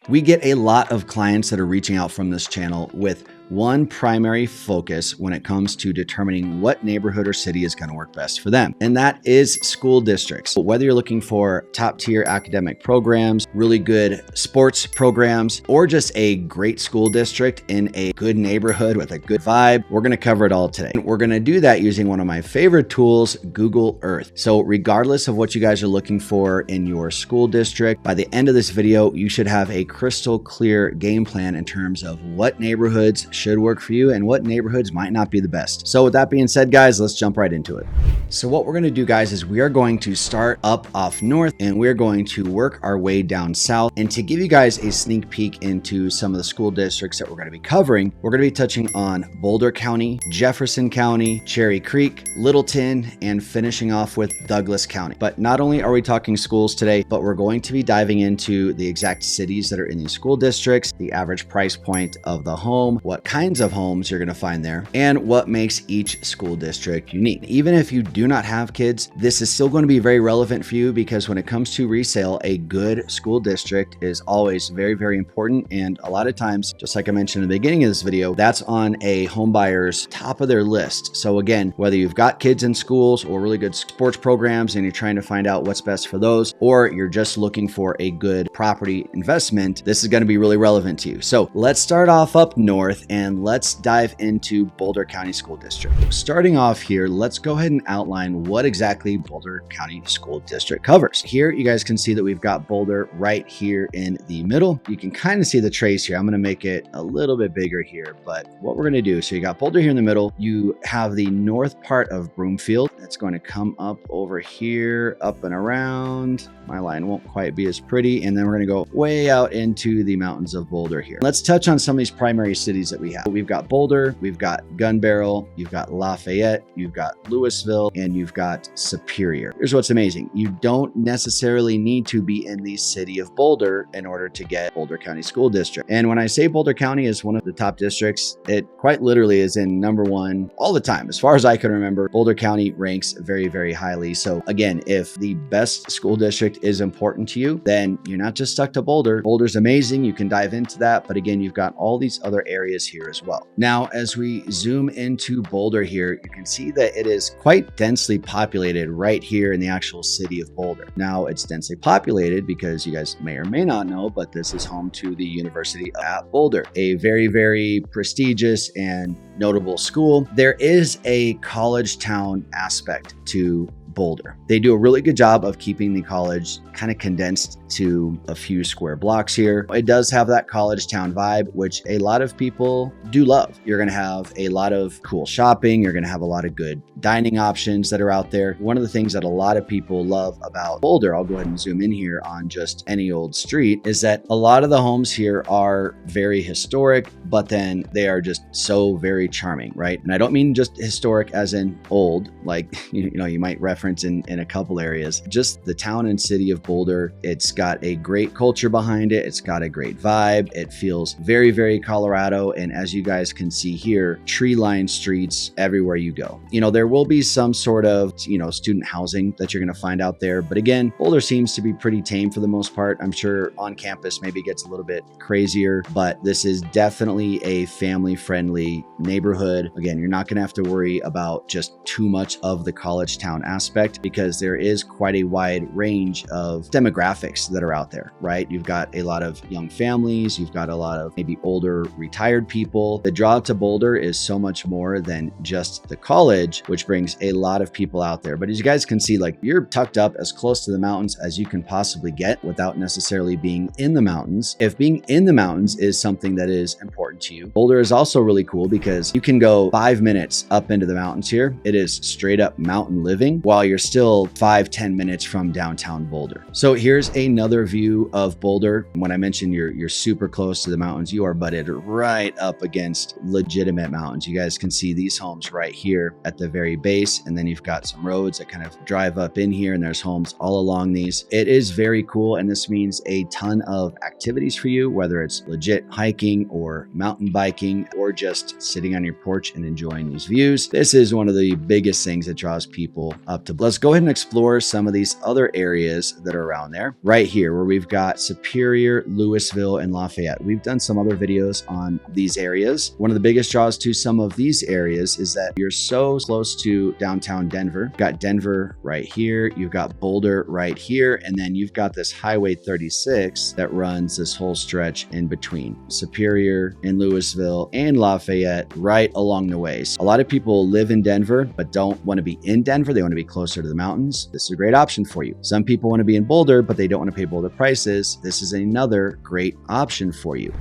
We get a lot of clients that are reaching out from this channel with one primary focus when it comes to determining what neighborhood or city is going to work best for them, and that is school districts. Whether you're looking for top tier academic programs, really good sports programs, or just a great school district in a good neighborhood with a good vibe, we're going to cover it all today. And we're going to do that using one of my favorite tools, Google Earth. So regardless of what you guys are looking for in your school district, by the end of this video, you should have a crystal clear game plan in terms of what neighborhoods should work for you and what neighborhoods might not be the best. So with that being said, guys, let's jump right into it. So what we're going to do, guys, is we are going to start up off north and we're going to work our way down south. And to give you guys a sneak peek into some of the school districts that we're going to be covering, we're going to be touching on Boulder County, Jefferson County, Cherry Creek, Littleton, and finishing off with Douglas County. But not only are we talking schools today, but we're going to be diving into the exact cities that are in these school districts, the average price point of the home, what kinds of homes you're going to find there, and what makes each school district unique. Even if you do not have kids, this is still going to be very relevant for you because when it comes to resale, a good school district is always very, very important. And a lot of times, just like I mentioned in the beginning of this video, that's on a home buyer's top of their list. So again, whether you've got kids in schools or really good sports programs and you're trying to find out what's best for those, or you're just looking for a good property investment, this is going to be really relevant to you. So let's start off up north and let's dive into Boulder County School District. Starting off here, let's go ahead and outline what exactly Boulder County School District covers. Here, you guys can see that we've got Boulder right here in the middle. You can kind of see the trace here. I'm going to make it a little bit bigger here, but what we're going to do, so you got Boulder here in the middle. You have the north part of Broomfield. That's going to come up over here, up and around. My line won't quite be as pretty. And then we're going to go way out into the mountains of Boulder here. Let's touch on some of these primary cities that we have. We've got Boulder, we've got Gun Barrel, you've got Lafayette, you've got Louisville, and you've got Superior. Here's what's amazing. You don't necessarily need to be in the city of Boulder in order to get Boulder County School District. And when I say Boulder County is one of the top districts, it quite literally is in number one all the time. As far as I can remember, Boulder County ranks very, very highly. So again, if the best school district is important to you, then you're not just stuck to Boulder. Boulder's amazing. You can dive into that. But again, you've got all these other areas here as well. Now, as we zoom into Boulder here, you can see that it is quite densely populated right here in the actual city of Boulder. Now, it's densely populated because you guys may or may not know, but this is home to the University at Boulder, a very, very prestigious and notable school. There is a college town aspect to Boulder. They do a really good job of keeping the college kind of condensed to a few square blocks here. It does have that college town vibe, which a lot of people do love. You're going to have a lot of cool shopping. You're going to have a lot of good dining options that are out there. One of the things that a lot of people love about Boulder, I'll go ahead and zoom in here on just any old street, is that a lot of the homes here are very historic, but then they are just so very charming, right? And I don't mean just historic as in old, like, you know, you might reference in a couple areas. Just the town and city of Boulder, it's got a great culture behind it. It's got a great vibe. It feels very, very Colorado. And as you guys can see here, tree-lined streets everywhere you go. You know, there will be some sort of, you know, student housing that you're going to find out there. But again, Boulder seems to be pretty tame for the most part. I'm sure on campus maybe gets a little bit crazier, but this is definitely a family-friendly neighborhood. Again, you're not going to have to worry about just too much of the college town aspect because there is quite a wide range of demographics that are out there, right? You've got a lot of young families, you've got a lot of maybe older retired people. The draw to Boulder is so much more than just the college, which brings a lot of people out there. But as you guys can see, like, you're tucked up as close to the mountains as you can possibly get without necessarily being in the mountains. If being in the mountains is something that is important to you, Boulder is also really cool because you can go 5 minutes up into the mountains here. It is straight up mountain living while you're still 5-10 minutes from downtown Boulder. So here's another view of Boulder. When I mentioned you're super close to the mountains, you are butted right up against legitimate mountains. You guys can see these homes right here at the very base, and then you've got some roads that kind of drive up in here, and there's homes all along these. It is very cool, and this means a ton of activities for you, whether it's legit hiking or mountain mountain biking, or just sitting on your porch and enjoying these views, this is one of the biggest things that draws people up to. Let's go ahead and explore some of these other areas that are around there. Right here, where we've got Superior, Louisville, and Lafayette. We've done some other videos on these areas. One of the biggest draws to some of these areas is that you're so close to downtown Denver. You've got Denver right here, you've got Boulder right here, and then you've got this Highway 36 that runs this whole stretch in between Superior and Louisville and Lafayette right along the way. So a lot of people live in Denver but don't want to be in Denver. They want to be closer to the mountains. This is a great option for you. Some people want to be in Boulder but they don't want to pay Boulder prices. This is another great option for you.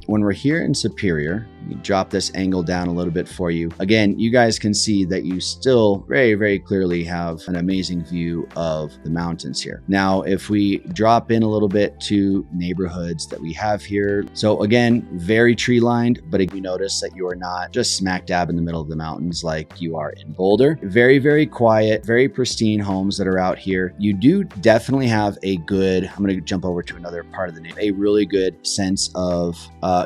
When we're here in Superior, you drop this angle down a little bit for you. Again, you guys can see that you still very, very clearly have an amazing view of the mountains here. Now, if we drop in a little bit to neighborhoods that we have here. So again, very tree lined, but you notice that you are not just smack dab in the middle of the mountains like you are in Boulder. Very, very quiet, very pristine homes that are out here. You do definitely have a good, I'm going to jump over to another part of the neighborhood, a really good sense of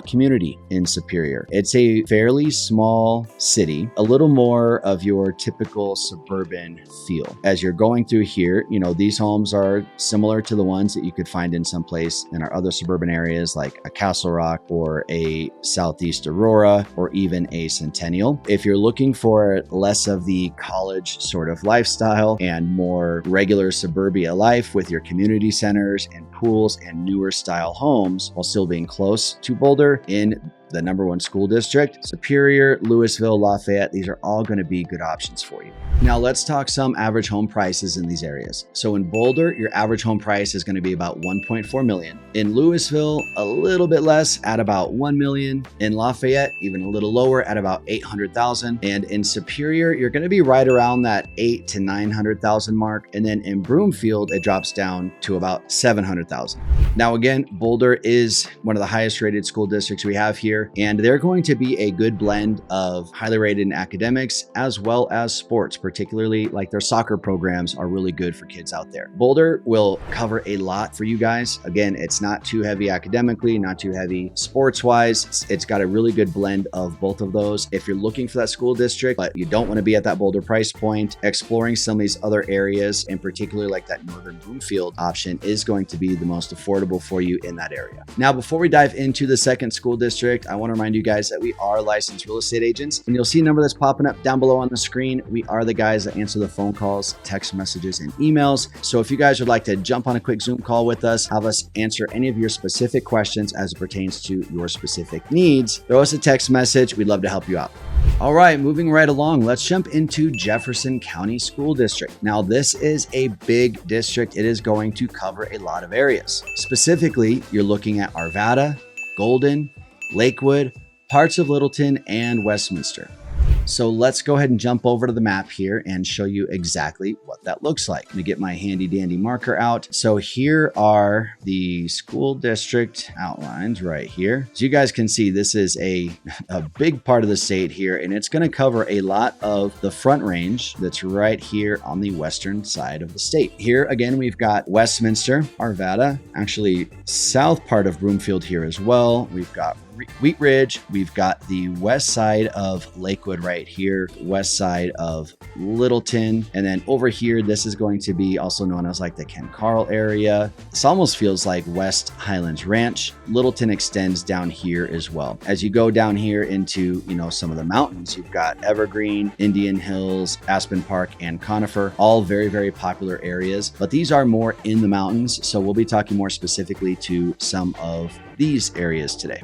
community in Superior. It's a fairly small city, a little more of your typical suburban feel. As you're going through here, you know, these homes are similar to the ones that you could find in some place in our other suburban areas like a Castle Rock or a Southeast Aurora or even a Centennial. If you're looking for less of the college sort of lifestyle and more regular suburbia life with your community centers and pools and newer style homes while still being close to Boulder in the #1 school district, Superior, Louisville, Lafayette, these are all going to be good options for you. Now let's talk some average home prices in these areas. So in Boulder, your average home price is going to be about 1.4 million. In Louisville, a little bit less at about 1 million. In Lafayette, even a little lower at about 800,000. And in Superior, you're going to be right around that 800,000 to 900,000 mark. And then in Broomfield, it drops down to about 700,000. Now again, Boulder is one of the highest rated school districts we have here. And they're going to be a good blend of highly rated in academics as well as sports, particularly like their soccer programs are really good for kids out there. Boulder will cover a lot for you guys. Again, it's not too heavy academically, not too heavy sports wise. It's got a really good blend of both of those. If you're looking for that school district, but you don't want to be at that Boulder price point, exploring some of these other areas, and particularly like that Northern Broomfield option is going to be the most affordable for you in that area. Now, before we dive into the second school district, I want to remind you guys that we are licensed real estate agents, and you'll see a number that's popping up down below on the screen. We are the guys that answer the phone calls, text messages, and emails. So if you guys would like to jump on a quick Zoom call with us, have us answer any of your specific questions as it pertains to your specific needs, throw us a text message. We'd love to help you out. All right, moving right along, let's jump into Jefferson County School District. Now, this is a big district. It is going to cover a lot of areas. Specifically, you're looking at Arvada, Golden, Lakewood, parts of Littleton, and Westminster. So let's go ahead and jump over to the map here and show you exactly what that looks like. Let me get my handy dandy marker out. So here are the school district outlines right here. So you guys can see this is a big part of the state here, and it's going to cover a lot of the Front Range that's right here on the western side of the state. Here again, we've got Westminster, Arvada, actually south part of Broomfield here as well. We've got Wheat Ridge. We've got the west side of Lakewood right here, west side of Littleton. And then over here, this is going to be also known as like the Ken Carl area. This almost feels like West Highlands Ranch. Littleton extends down here as well. As you go down here into, you know, some of the mountains, you've got Evergreen, Indian Hills, Aspen Park, and Conifer, all very, very popular areas. But these are more in the mountains. So we'll be talking more specifically to some of these areas today.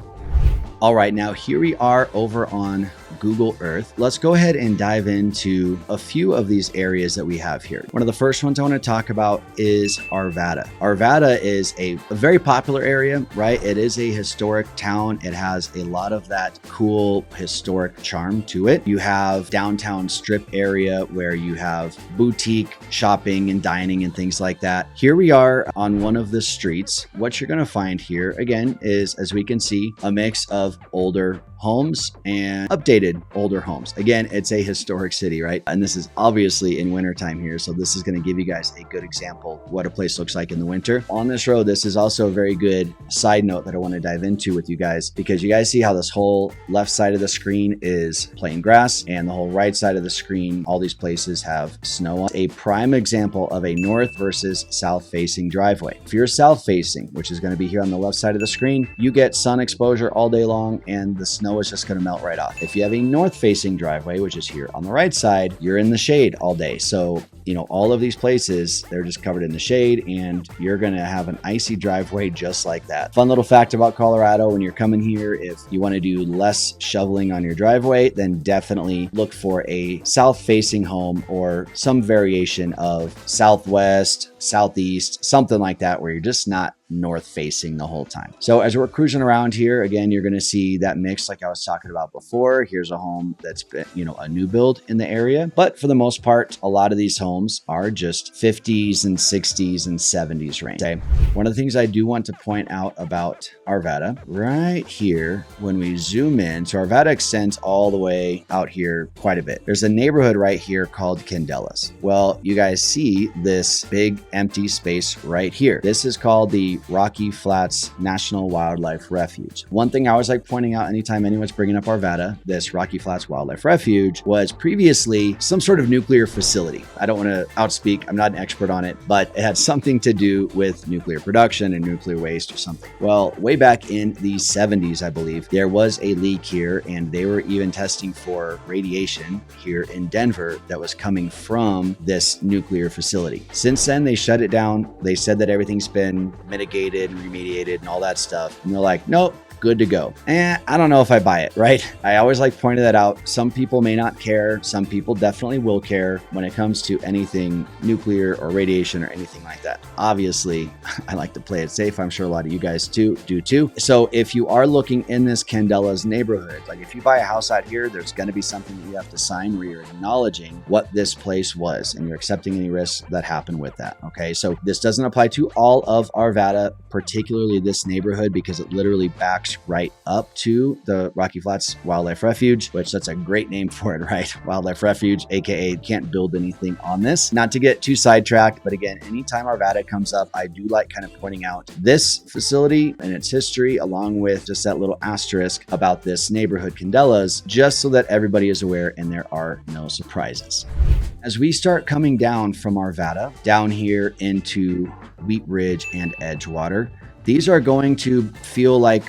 All right, now here we are over on Google Earth. Let's go ahead and dive into a few of these areas that we have here. One of the first ones I want to talk about is Arvada. Arvada is a very popular area, right? It is a historic town. It has a lot of that cool historic charm to it. You have downtown strip area where you have boutique shopping and dining and things like that. Here we are on one of the streets. What you're going to find here again is, as we can see, a mix of older homes and updated rated older homes. Again, it's a historic city, right? And this is obviously in wintertime here. So this is going to give you guys a good example of what a place looks like in the winter. On this road, this is also a very good side note that I want to dive into with you guys, because you guys see how this whole left side of the screen is plain grass and the whole right side of the screen, all these places have snow on. A prime example of a north versus south facing driveway. If you're south facing, which is going to be here on the left side of the screen, you get sun exposure all day long and the snow is just going to melt right off. If you have a north facing driveway, which is here on the right side, you're in the shade all day. So, you know, all of these places, they're just covered in the shade and you're going to have an icy driveway just like that. Fun little fact about Colorado, when you're coming here, if you want to do less shoveling on your driveway, then definitely look for a south facing home or some variation of southwest, southeast, something like that, where you're just not north facing the whole time. So as we're cruising around here, again, you're going to see that mix like I was talking about before. Here's a home that's been, you know, a new build in the area, but for the most part, a lot of these homes are just 50s and 60s and 70s range. Okay. One of the things I do want to point out about Arvada right here, when we zoom in, so Arvada extends all the way out here quite a bit. There's a neighborhood right here called Candelas. Well, you guys see this big empty space right here. This is called the Rocky Flats National Wildlife Refuge. One thing I always like pointing out anytime anyone's bringing up Arvada, this Rocky Flats Wildlife Refuge was previously some sort of nuclear facility. I don't want to outspeak, I'm not an expert on it, but it had something to do with nuclear production and nuclear waste or something. Well, way back in the 70s, I believe, there was a leak here and they were even testing for radiation here in Denver that was coming from this nuclear facility. Since then, they shut it down. They said that everything's been mitigated and remediated and all that stuff. And they're like, nope, good to go. I don't know if I buy it, right? I always like pointing that out. Some people may not care. Some people definitely will care when it comes to anything nuclear or radiation or anything like that. Obviously, I like to play it safe. I'm sure a lot of you guys do too. So if you are looking in this Candelas neighborhood, like if you buy a house out here, there's going to be something that you have to sign where you're acknowledging what this place was and you're accepting any risks that happen with that. Okay. So this doesn't apply to all of Arvada, particularly this neighborhood, because it literally backs right up to the Rocky Flats Wildlife Refuge, which that's a great name for it, right? Wildlife Refuge, aka can't build anything on this. Not to get too sidetracked, but again, anytime Arvada comes up, I do like kind of pointing out this facility and its history, along with just that little asterisk about this neighborhood, Candelas, just so that everybody is aware and there are no surprises. As we start coming down from Arvada, down here into Wheat Ridge and Edgewater, these are going to feel like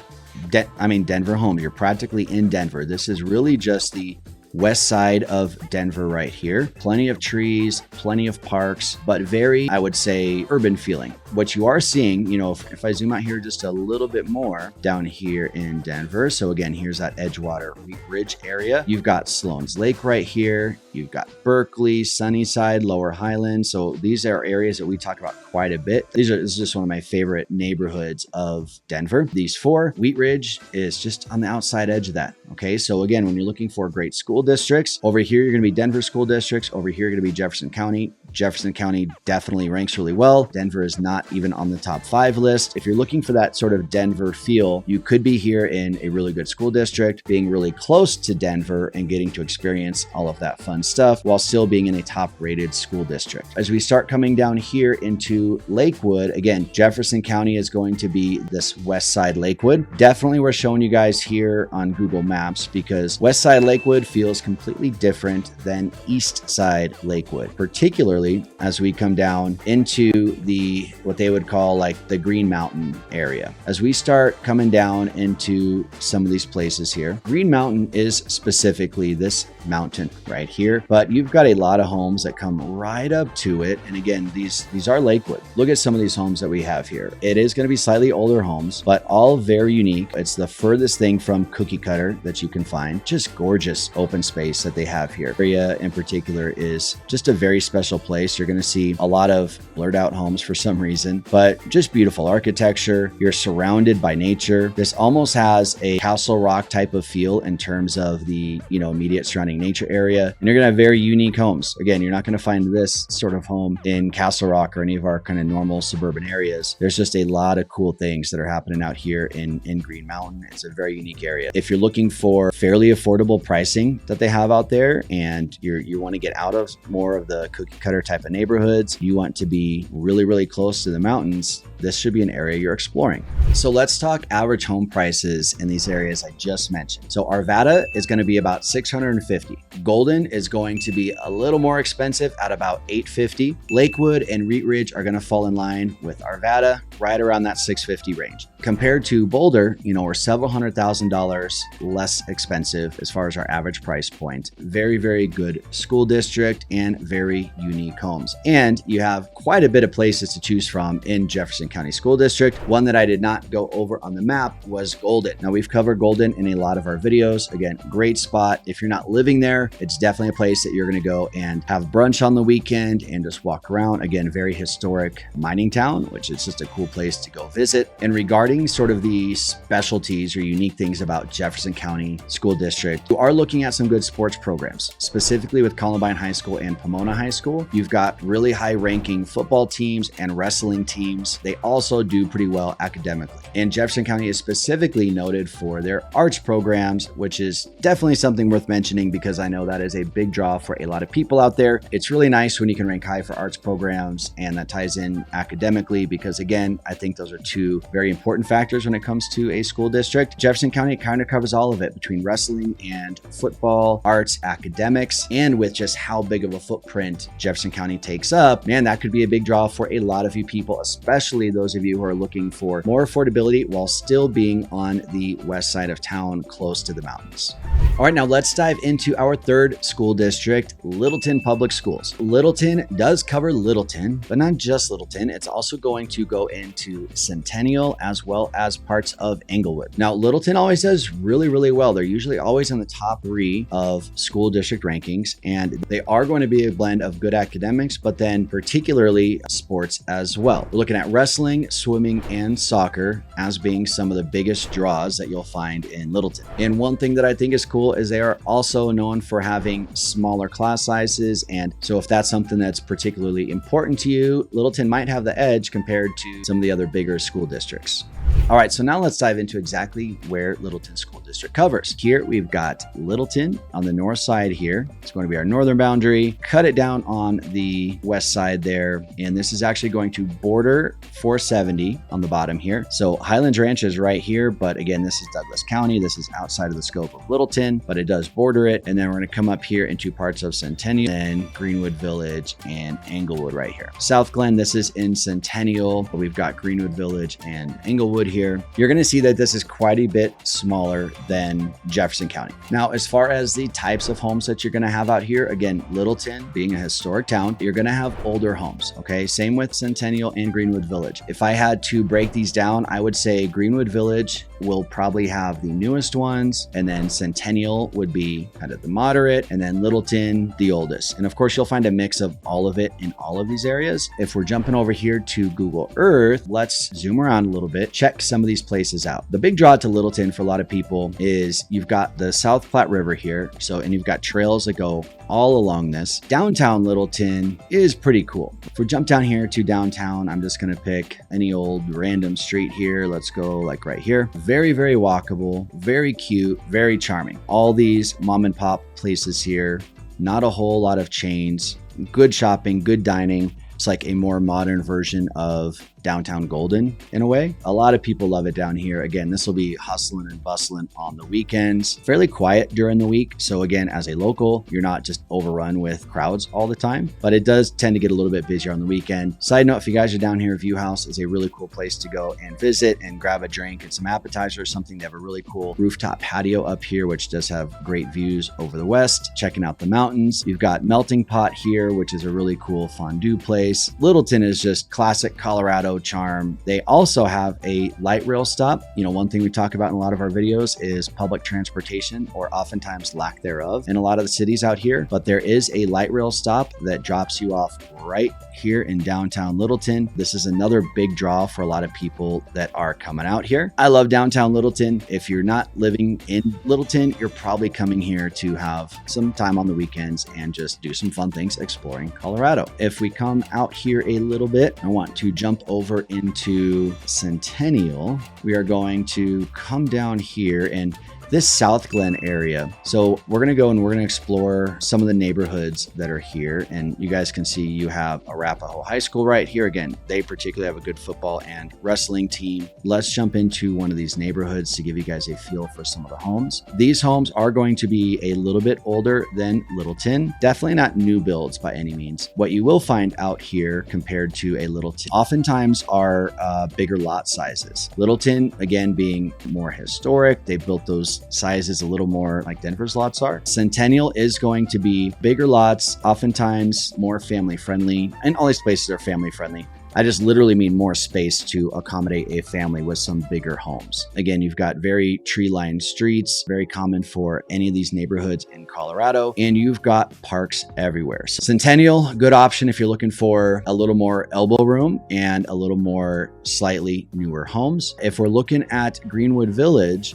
Denver home. You're practically in Denver. This is really just the west side of Denver right here. Plenty of trees, plenty of parks, but very, I would say, urban feeling. What you are seeing, you know, if I zoom out here just a little bit more down here in Denver. So again, here's that Edgewater Wheat Ridge area. You've got Sloan's Lake right here. You've got Berkeley, Sunnyside, Lower Highland. So these are areas that we talk about quite a bit. This is just one of my favorite neighborhoods of Denver. These four, Wheat Ridge is just on the outside edge of that. Okay. So again, when you're looking for great school districts, over here, you're going to be Denver school districts. Over here, you're going to be Jefferson County. Jefferson County definitely ranks really well. Denver is not even on the top 5 list. If you're looking for that sort of Denver feel, you could be here in a really good school district, being really close to Denver and getting to experience all of that fun stuff while still being in a top rated school district. As we start coming down here into Lakewood, again, Jefferson County is going to be this west side Lakewood. Definitely we're showing you guys here on Google Maps because west side Lakewood feels completely different than east side Lakewood, particularly as we come down into the what they would call like the Green Mountain area. As we start coming down into some of these places here, Green Mountain is specifically this mountain right here, but you've got a lot of homes that come right up to it. And again, these are Lakewood. Look at some of these homes that we have here. It is going to be slightly older homes, but all very unique. It's the furthest thing from cookie cutter that you can find. Just gorgeous open space that they have here. Area in particular is just a very special place place. You're going to see a lot of blurred out homes for some reason, but just beautiful architecture. You're surrounded by nature. This almost has a Castle Rock type of feel in terms of the, immediate surrounding nature area. And you're going to have very unique homes. Again, you're not going to find this sort of home in Castle Rock or any of our kind of normal suburban areas. There's just a lot of cool things that are happening out here in Green Mountain. It's a very unique area. If you're looking for fairly affordable pricing that they have out there, and you want to get out of more of the cookie cutter type of neighborhoods, you want to be really, really close to the mountains, this should be an area you're exploring. So let's talk average home prices in these areas I just mentioned. So Arvada is going to be about $650. Golden is going to be a little more expensive at about $850. Lakewood and Wheat Ridge are going to fall in line with Arvada, right around that $650 range. Compared to Boulder, we're several $100,000 less expensive as far as our average price point. Very, very good school district and very unique homes. And you have quite a bit of places to choose from in Jefferson County School District. One that I did not go over on the map was Golden. Now, we've covered Golden in a lot of our videos. Again, great spot. If you're not living there, it's definitely a place that you're going to go and have brunch on the weekend and just walk around. Again, very historic mining town, which is just a cool place to go visit. And regarding sort of the specialties or unique things about Jefferson County School District, you are looking at some good sports programs, specifically with Columbine High School and Pomona High School. You've got really high ranking football teams and wrestling teams. They also do pretty well academically. And Jefferson County is specifically noted for their arts programs, which is definitely something worth mentioning because I know that is a big draw for a lot of people out there. It's really nice when you can rank high for arts programs and that ties in academically because, again, I think those are two very important factors when it comes to a school district. Jefferson County kind of covers all of it between wrestling and football, arts, academics, and with just how big of a footprint Jefferson County takes up, man, that could be a big draw for a lot of you people, especially those of you who are looking for more affordability while still being on the west side of town, close to the mountains. All right, now let's dive into our third school district, Littleton Public Schools. Littleton does cover Littleton, but not just Littleton. It's also going to go into Centennial as well as parts of Englewood. Now, Littleton always does really, really well. They're usually always in the top 3 of school district rankings, and they are going to be a blend of good academics, but then particularly sports as well. We're looking at wrestling, swimming, and soccer as being some of the biggest draws that you'll find in Littleton. And one thing that I think is cool is they are also known for having smaller class sizes. And so if that's something that's particularly important to you, Littleton might have the edge compared to some of the other bigger school districts. All right, so now let's dive into exactly where Littleton School District covers. Here we've got Littleton on the north side here. It's going to be our northern boundary. Cut it down on the west side there. And this is actually going to border 470 on the bottom here. So Highlands Ranch is right here, but again, this is Douglas County. This is outside of the scope of Littleton, but it does border it. And then we're going to come up here into parts of Centennial and Greenwood Village and Englewood right here. South Glen, this is in Centennial, but we've got Greenwood Village and Englewood here. You're going to see that this is quite a bit smaller than Jefferson County. Now, as far as the types of homes that you're going to have out here, again, Littleton being a historic town, you're going to have older homes. Okay. Same with Centennial and Greenwood Village. If I had to break these down, I would say Greenwood Village will probably have the newest ones, and then Centennial would be kind of the moderate, and then Littleton the oldest. And of course, you'll find a mix of all of it in all of these areas. If we're jumping over here to Google Earth, let's zoom around a little bit, check some of these places out. The big draw to Littleton for a lot of people is you've got the South Platte River here. And you've got trails that go all along this. Downtown Littleton is pretty cool. If we jump down here to downtown, I'm just going to pick any old random street here. Let's go like right here. Very, very walkable, very cute, very charming. All these mom and pop places here, not a whole lot of chains, good shopping, good dining. It's like a more modern version of downtown Golden in a way. A lot of people love it down here. Again, this will be hustling and bustling on the weekends, fairly quiet during the week. So again, as a local, you're not just overrun with crowds all the time, but it does tend to get a little bit busier on the weekend. Side note, if you guys are down here, View House is a really cool place to go and visit and grab a drink and some appetizers, something. They have a really cool rooftop patio up here, which does have great views over the west, checking out the mountains. You've got Melting Pot here, which is a really cool fondue place. Littleton is just classic Colorado no charm. They also have a light rail stop. You know, one thing we talk about in a lot of our videos is public transportation, or oftentimes lack thereof in a lot of the cities out here. But there is a light rail stop that drops you off right here in downtown Littleton. This is another big draw for a lot of people that are coming out here. I love downtown Littleton. If you're not living in Littleton, you're probably coming here to have some time on the weekends and just do some fun things exploring Colorado. If we come out here a little bit, I want to jump over into Centennial. We are going to come down here and this South Glen area. So we're going to go and we're going to explore some of the neighborhoods that are here. And you guys can see you have Arapahoe High School right here. Again, they particularly have a good football and wrestling team. Let's jump into one of these neighborhoods to give you guys a feel for some of the homes. These homes are going to be a little bit older than Littleton. Definitely not new builds by any means. What you will find out here compared to a Littleton oftentimes are bigger lot sizes. Littleton, again, being more historic, they built those sizes a little more like Denver's lots are. Centennial is going to be bigger lots, oftentimes more family friendly, and all these places are family friendly. I just literally mean more space to accommodate a family with some bigger homes. Again, you've got very tree-lined streets, very common for any of these neighborhoods in Colorado, and you've got parks everywhere. So Centennial, good option if you're looking for a little more elbow room and a little more slightly newer homes. If we're looking at Greenwood Village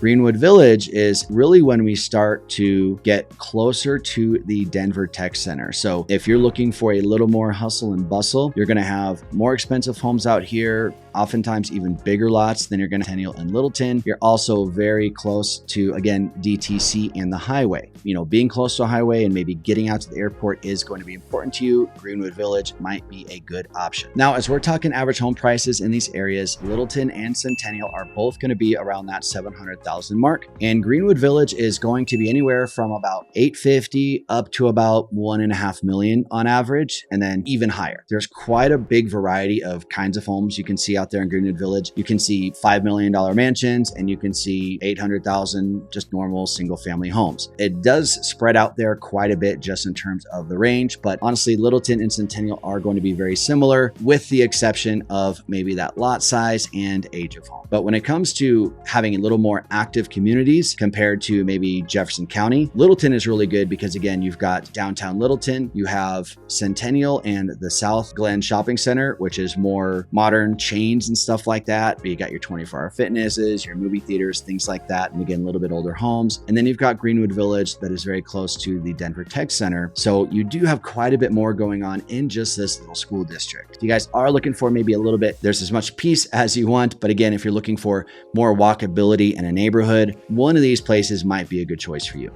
is really when we start to get closer to the Denver Tech Center. So if you're looking for a little more hustle and bustle, you're going to have more expensive homes out here, oftentimes even bigger lots than you're going to Centennial and Littleton. You're also very close to, again, DTC and the highway. You know, being close to a highway and maybe getting out to the airport is going to be important to you. Greenwood Village might be a good option. Now, as we're talking average home prices in these areas, Littleton and Centennial are both going to be around that $700,000 mark. And Greenwood Village is going to be anywhere from about $850,000 up to about $1.5 million on average, and then even higher. There's quite a big variety of kinds of homes you can see out there in Greenwood Village. You can see $5 million mansions, and you can see $800,000 just normal single family homes. It does spread out there quite a bit just in terms of the range, but honestly, Littleton and Centennial are going to be very similar with the exception of maybe that lot size and age of home. But when it comes to having a little more active communities compared to maybe Jefferson County, Littleton is really good because again, you've got downtown Littleton, you have Centennial and the South Glen Shopping Center, which is more modern chains and stuff like that. But you got your 24-hour fitnesses, your movie theaters, things like that. And again, a little bit older homes. And then you've got Greenwood Village that is very close to the Denver Tech Center. So you do have quite a bit more going on in just this little school district. If you guys are looking for maybe a little bit, there's as much peace as you want. But again, if you're looking for more walkability in a neighborhood, one of these places might be a good choice for you.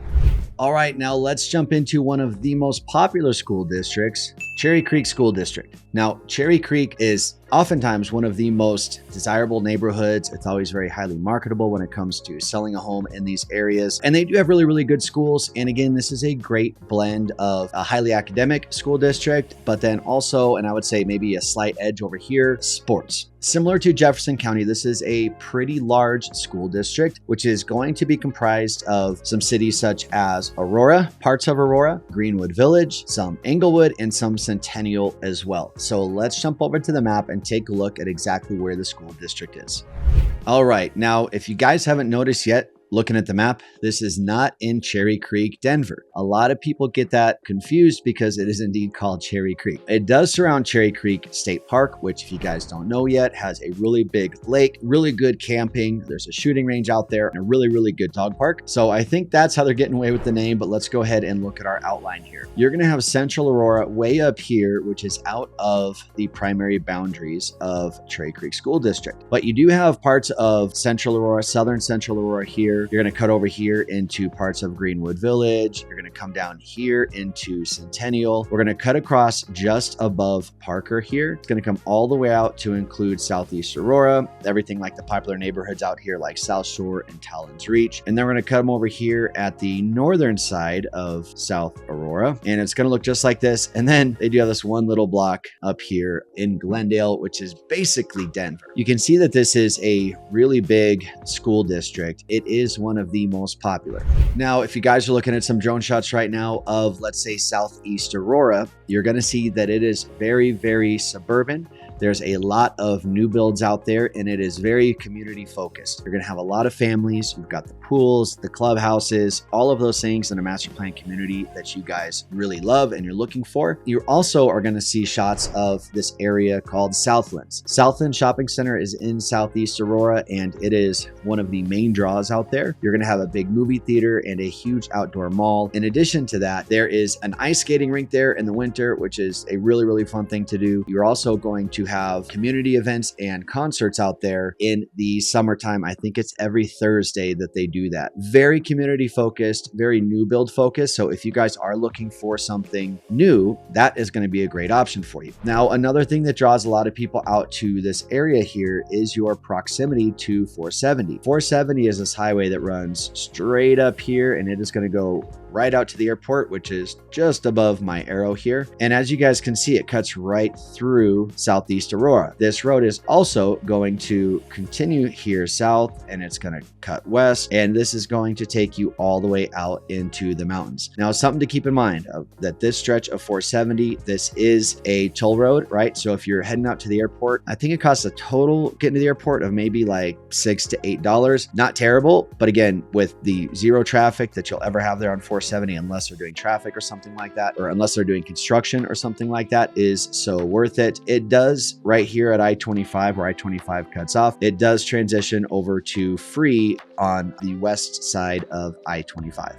All right, now let's jump into one of the most popular school districts, Cherry Creek School District. Now, Cherry Creek is oftentimes one of the most desirable neighborhoods. It's always very highly marketable when it comes to selling a home in these areas. And they do have really, really good schools. And again, this is a great blend of a highly academic school district, but then also, and I would say maybe a slight edge over here, sports. Similar to Jefferson County, this is a pretty large school district, which is going to be comprised of some cities such as Aurora, parts of Aurora, Greenwood Village, some Englewood, and some Centennial as well. So let's jump over to the map and take a look at exactly where the school district is. All right, now, if you guys haven't noticed yet, looking at the map, this is not in Cherry Creek, Denver. A lot of people get that confused because it is indeed called Cherry Creek. It does surround Cherry Creek State Park, which if you guys don't know yet, has a really big lake, really good camping. There's a shooting range out there and a really, really good dog park. So I think that's how they're getting away with the name, but let's go ahead and look at our outline here. You're gonna have Central Aurora way up here, which is out of the primary boundaries of Cherry Creek School District. But you do have parts of Central Aurora, Southern Central Aurora here. You're going to cut over here into parts of Greenwood Village. You're going to come down here into Centennial. We're going to cut across just above Parker here. It's going to come all the way out to include Southeast Aurora, everything like the popular neighborhoods out here like South Shore and Talon's Reach. And then we're going to come over here at the northern side of South Aurora. And it's going to look just like this. And then they do have this one little block up here in Glendale, which is basically Denver. You can see that this is a really big school district. It is one of the most popular. Now, if you guys are looking at some drone shots right now of, let's say, Southeast Aurora, you're going to see that it is very, very suburban. There's a lot of new builds out there, and it is very community focused. You're going to have a lot of families. You've got the pools, the clubhouses, all of those things in a master plan community that you guys really love and you're looking for. You also are going to see shots of this area called Southlands. Southland Shopping Center is in Southeast Aurora, and it is one of the main draws out there. You're going to have a big movie theater and a huge outdoor mall. In addition to that, there is an ice skating rink there in the winter, which is a really, really fun thing to do. You're also going to have community events and concerts out there in the summertime. I think it's every Thursday that they do that. Very community focused, very new build focused. So if you guys are looking for something new, that is going to be a great option for you. Now, another thing that draws a lot of people out to this area here is your proximity to 470. 470 is this highway that runs straight up here, and it is going to go right out to the airport, which is just above my arrow here. And as you guys can see, it cuts right through Southeast Aurora. This road is also going to continue here south, and it's going to cut west, and this is going to take you all the way out into the mountains. Now, something to keep in mind that this stretch of 470, this is a toll road, right? So if you're heading out to the airport, I think it costs a total getting to the airport of maybe like $6 to $8. Not terrible, but again, with the zero traffic that you'll ever have there on 470, unless they're doing traffic or something like that, or unless they're doing construction or something like that, is so worth it. It does right here at I-25, where I-25 cuts off, it does transition over to free on the west side of I-25.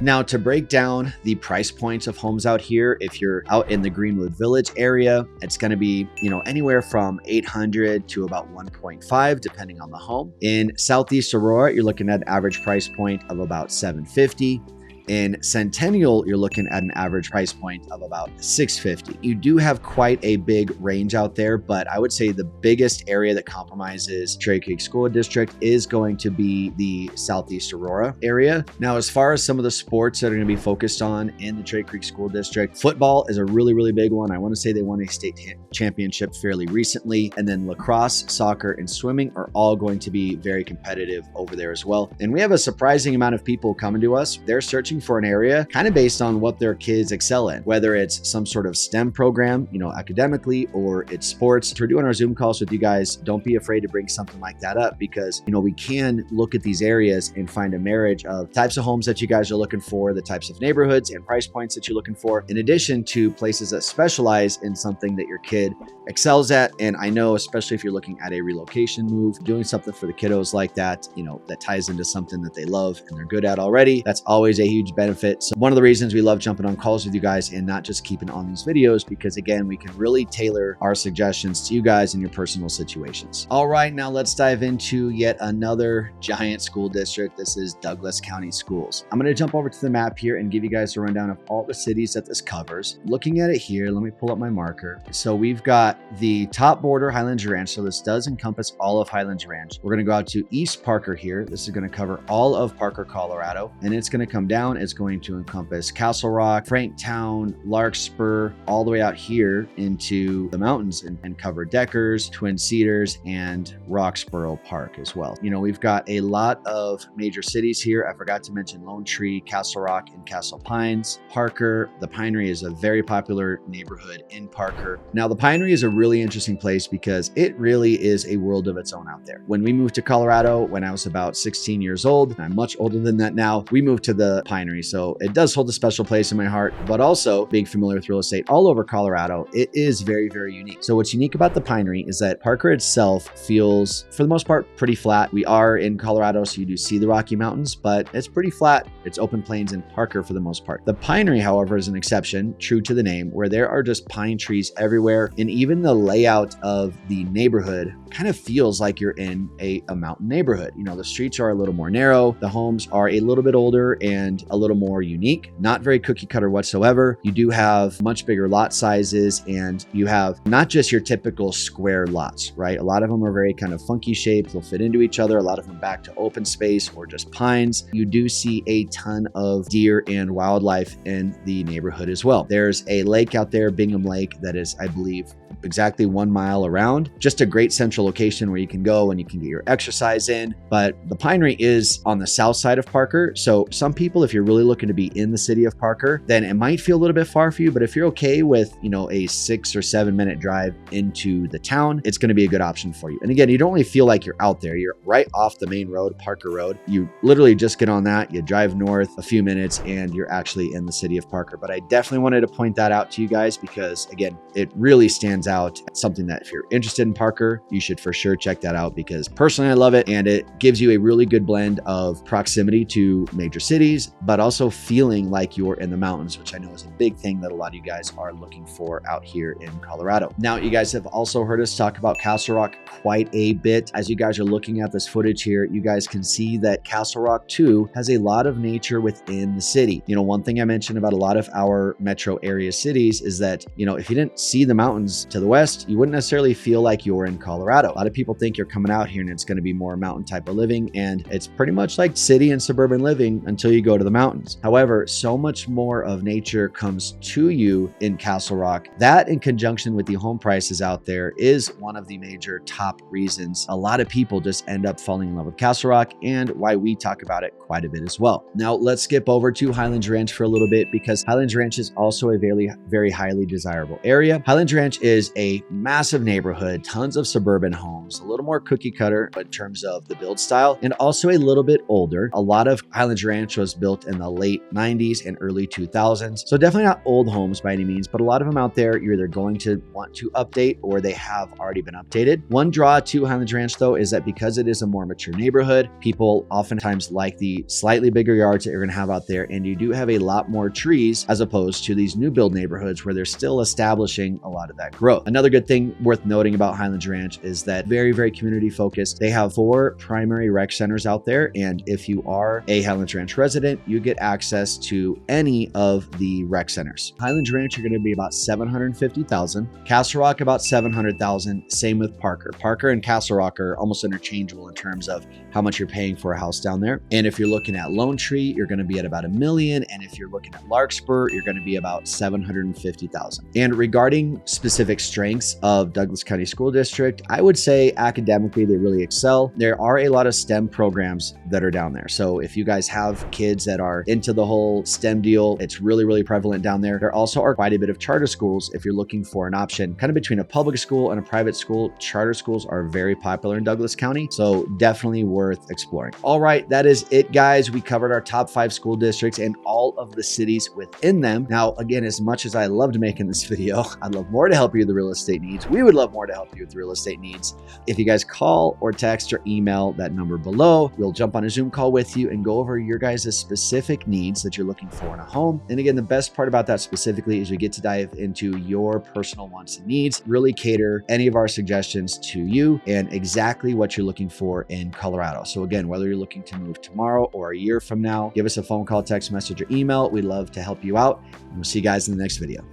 Now, to break down the price points of homes out here, if you're out in the Greenwood Village area, it's going to be, anywhere from 800 to about 1.5, depending on the home. In Southeast Aurora, you're looking at an average price point of about 750. In Centennial, you're looking at an average price point of about $650. You do have quite a big range out there, but I would say the biggest area that compromises Cherry Creek School District is going to be the Southeast Aurora area. Now, as far as some of the sports that are going to be focused on in the Cherry Creek School District, football is a really, really big one. I want to say they won a state championship fairly recently, and then lacrosse, soccer, and swimming are all going to be very competitive over there as well. And we have a surprising amount of people coming to us. They're searching for an area kind of based on what their kids excel in, whether it's some sort of STEM program, academically, or it's sports. So we're doing our Zoom calls with you guys. Don't be afraid to bring something like that up, because, we can look at these areas and find a marriage of types of homes that you guys are looking for, the types of neighborhoods and price points that you're looking for, in addition to places that specialize in something that your kid excels at. And I know, especially if you're looking at a relocation move, doing something for the kiddos like that, that ties into something that they love and they're good at already, that's always a huge benefit. So one of the reasons we love jumping on calls with you guys and not just keeping on these videos, because again, we can really tailor our suggestions to you guys in your personal situations. All right, now let's dive into yet another giant school district. This is Douglas County Schools. I'm going to jump over to the map here and give you guys a rundown of all the cities that this covers. Looking at it here, let me pull up my marker. So we've got the top border, Highlands Ranch. So this does encompass all of Highlands Ranch. We're going to go out to East Parker here. This is going to cover all of Parker, Colorado, and it's going to come down. It's going to encompass Castle Rock, Franktown, Larkspur, all the way out here into the mountains and cover Deckers, Twin Cedars, and Roxborough Park as well. We've got a lot of major cities here. I forgot to mention Lone Tree, Castle Rock, and Castle Pines. Parker, the Pinery is a very popular neighborhood in Parker. Now, the Pinery is a really interesting place because it really is a world of its own out there. When we moved to Colorado, when I was about 16 years old, and I'm much older than that now, we moved to the Pinery. So it does hold a special place in my heart, but also being familiar with real estate all over Colorado, it is very, very unique. So what's unique about the Pinery is that Parker itself feels, for the most part, pretty flat. We are in Colorado, so you do see the Rocky Mountains, but it's pretty flat. It's open plains in Parker for the most part. The Pinery, however, is an exception, true to the name, where there are just pine trees everywhere. And even the layout of the neighborhood kind of feels like you're in a mountain neighborhood. The streets are a little more narrow. The homes are a little bit older and a little more unique, not very cookie cutter whatsoever. You do have much bigger lot sizes, and you have not just your typical square lots, right? A lot of them are very kind of funky shaped. They'll fit into each other. A lot of them back to open space or just pines. You do see a ton of deer and wildlife in the neighborhood as well. There's a lake out there, Bingham Lake, that is, I believe, exactly 1 mile around. Just a great central location where you can go and you can get your exercise in. But the Pinery is on the south side of Parker. So some people, if you're really looking to be in the city of Parker, then it might feel a little bit far for you. But if you're okay with, a 6 or 7 minute drive into the town, it's going to be a good option for you. And again, you don't really feel like you're out there. You're right off the main road, Parker Road. You literally just get on that, you drive north a few minutes, and you're actually in the city of Parker. But I definitely wanted to point that out to you guys because, again, it really stands out. It's something that if you're interested in Parker, you should for sure check that out because personally, I love it. And it gives you a really good blend of proximity to major cities, but also feeling like you're in the mountains, which I know is a big thing that a lot of you guys are looking for out here in Colorado. Now, you guys have also heard us talk about Castle Rock quite a bit. As you guys are looking at this footage here, you guys can see that Castle Rock too has a lot of nature within the city. One thing I mentioned about a lot of our metro area cities is that, if you didn't see the mountains to the west, you wouldn't necessarily feel like you're in Colorado. A lot of people think you're coming out here and it's going to be more mountain type of living, and it's pretty much like city and suburban living until you go to the mountains. However, so much more of nature comes to you in Castle Rock. That, in conjunction with the home prices out there, is one of the major top reasons a lot of people just end up falling in love with Castle Rock, and why we talk about it quite a bit as well. Now, let's skip over to Highlands Ranch for a little bit because Highlands Ranch is also a very, very highly desirable area. Highlands Ranch is a massive neighborhood, tons of suburban homes, a little more cookie cutter in terms of the build style, and also a little bit older. A lot of Highlands Ranch was built in the late 90s and early 2000s. So definitely not old homes by any means, but a lot of them out there, you're either going to want to update or they have already been updated. One draw to Highlands Ranch though is that because it is a more mature neighborhood, people oftentimes like the slightly bigger yards that you're going to have out there, and you do have a lot more trees as opposed to these new build neighborhoods where they're still establishing a lot of that growth. Another good thing worth noting about Highlands Ranch is that very, very community focused. They have 4 primary rec centers out there, and if you are a Highlands Ranch resident, you get access to any of the rec centers. Highlands Ranch, you're going to be about $750,000. Castle Rock about $700,000. Same with Parker. Parker and Castle Rock are almost interchangeable in terms of how much you're paying for a house down there. And if you're looking at Lone Tree, you're going to be at about $1 million. And if you're looking at Larkspur, you're going to be about $750,000. And regarding specific strengths of Douglas County School District, I would say academically, they really excel. There are a lot of STEM programs that are down there. So if you guys have kids that are into the whole STEM deal, it's really, really prevalent down there. There also are quite a bit of charter schools. If you're looking for an option kind of between a public school and a private school, charter schools are very popular in Douglas County. So definitely worth exploring. All right, that is it, guys. We covered our top 5 school districts and all of the cities within them. Now, again, as much as I loved making this video, I'd love more to help you with the real estate needs. We would love more to help you with the real estate needs. If you guys call or text or email that number below, we'll jump on a Zoom call with you and go over your guys' specific needs that you're looking for in a home. And again, the best part about that specifically is we get to dive into your personal wants and needs, really cater any of our suggestions to you and exactly what you're looking for in Colorado. So again, whether you're looking to move tomorrow or a year from now, give us a phone call, text message, or email. We'd love to help you out. And we'll see you guys in the next video.